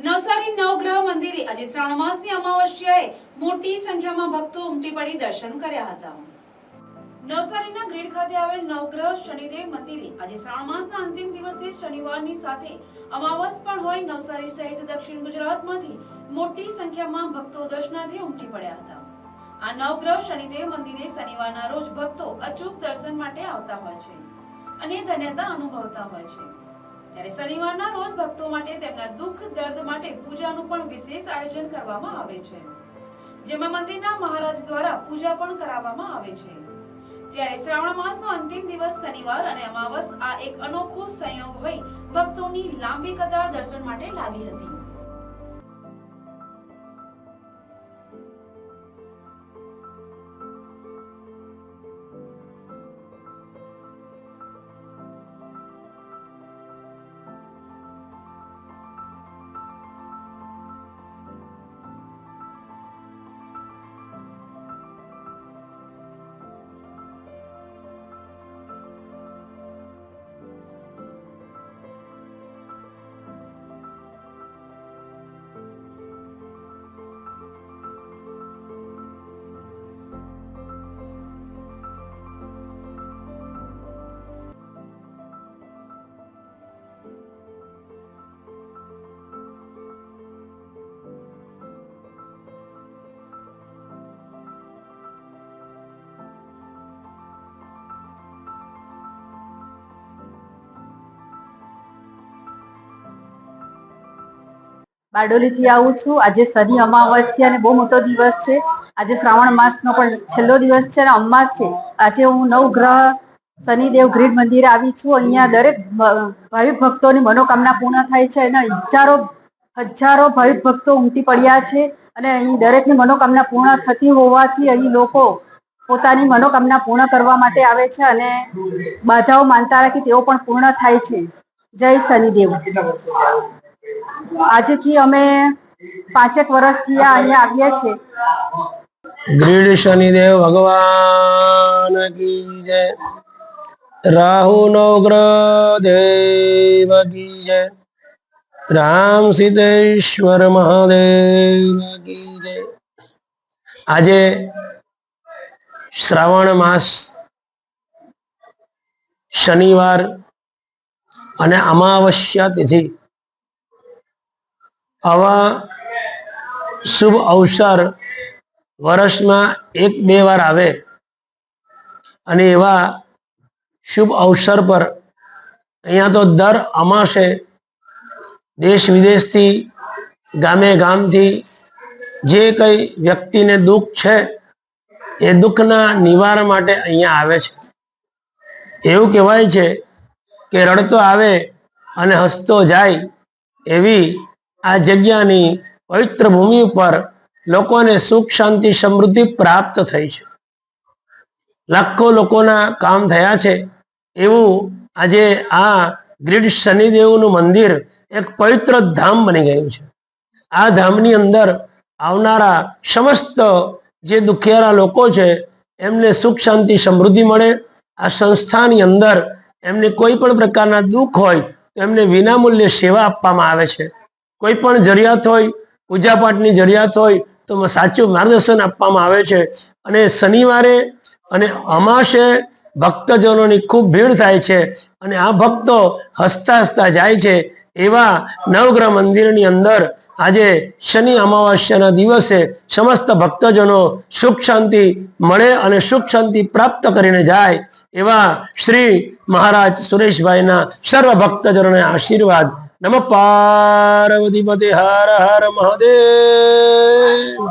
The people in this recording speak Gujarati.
નવસારી નવગ્રહ મંદિરે આજે શ્રાવણ માસની અમાવસ્યાએ મોટી સંખ્યામાં ભક્તો ઉમટી પડી દર્શન કર્યા હતા। નવસારીના ગ્રીડ ખાતે આવેલ નવગ્રહ શનિદેવ મંદિરે આજે શ્રાવણ માસના અંતિમ દિવસે શનિવારની સાથે અમાવસ પણ હોય નવસારી સહિત દક્ષિણ ગુજરાતમાંથી મોટી સંખ્યામાં ભક્તો દર્શનાર્થે ઉમટી પડ્યા હતા। આ નવગ્રહ શનિદેવ મંદિરે શનિવારના રોજ ભક્તો અચૂક દર્શન માટે આવતા હોય છે અને ધન્યતા અનુભવતા હોય છે। ત્યારે શનિવારના રોજ ભક્તો માટે તેમના દુઃખ દર્દ માટે પૂજાનું પણ વિશેષ આયોજન કરવામાં આવે છે, જેમાં મંદિરના મહારાજ દ્વારા પૂજા પણ કરાવવામાં આવે છે। ત્યારે શ્રાવણ માસનો અંતિમ દિવસ શનિવાર અને અમાવસ આ એક અનોખો સંયોગ હોય ભક્તોની લાંબી કતાર દર્શન માટે લાગી હતી। બારડોલીથી આવું છું। આજે શનિ અમાવસ્યા અને બહુ મોટો દિવસ છે। આજે શ્રાવણ માસનો પણ છેલ્લો દિવસ છે અને અમાસ છે। આજે હું નવગ્રહ શનિદેવ ગ્રીડ મંદિરે આવી છું। અહીંયા દરેક ભાવિક ભક્તોની મનોકામના પૂર્ણ થાય છે અને હજારો ભાવિક ભક્તો ઉમટી પડ્યા છે અને અહીં દરેકની મનોકામના પૂર્ણ થતી હોવાથી અહીં લોકો પોતાની મનોકામના પૂર્ણ કરવા માટે આવે છે અને બાધાઓ માનતા રાખી તેઓ પણ પૂર્ણ થાય છે। જય શનિદેવ। આજથી અમે 5 વર્ષથી અહીંયા આવ્યા છે। ग्रीड शनिदेव भगवान की जय। राहु नवग्रह देव की जय। राम सिद्धेश्वर महादेव की जय। આજે શ્રાવણ માસ શનિવાર અને અમાવસ્યા તિથિ આવા શુભ અવસર વર્ષમાં 1-2 વાર આવે અને એવા શુભ અવસર પર અહીંયા તો દર અમાસે દેશ વિદેશથી ગામે ગામથી જે કઈ વ્યક્તિને દુઃખ છે એ દુઃખના નિવારણ માટે અહીંયા આવે છે। એવું કહેવાય છે કે રડતો આવે અને હસતો જાય એવી આ જગ્યાની પવિત્ર ભૂમિ ઉપર લોકોને સુખ શાંતિ સમૃદ્ધિ પ્રાપ્ત થઈ છે। લાખો લોકોના કામ થયા છે। એવું આજે આ ગ્રીડ શનિદેવનું મંદિર એક પવિત્ર ધામ બની ગયું છે। આ ધામની અંદર આવનારા સમસ્ત જે દુખિયારા લોકો છે એમને સુખ શાંતિ સમૃદ્ધિ મળે। આ સંસ્થાની અંદર એમને કોઈ પણ પ્રકારના દુઃખ હોય તો એમને વિનામૂલ્ય સેવા આપવામાં આવે છે। કોઈ પણ જરૂરિયાત હોય, પૂજાપાઠની જરૂરિયાત હોય તો સાચું માર્ગદર્શન આપવામાં આવે છે। અને શનિવારે અને અમાસે ભક્તજનોની ખૂબ ભીડ થાય છે અને આ ભક્તો હસતા હસતા જાય છે। એવા નવગ્રહ મંદિરની અંદર આજે શનિ અમાવસ્યાના દિવસે સમસ્ત ભક્તજનો સુખ શાંતિ મળે અને સુખ શાંતિ પ્રાપ્ત કરીને જાય એવા શ્રી મહારાજ સુરેશભાઈના સર્વ ભક્તજનોને આશીર્વાદ। નમઃ પાર્વતી પતે હર હર મહાદેવ।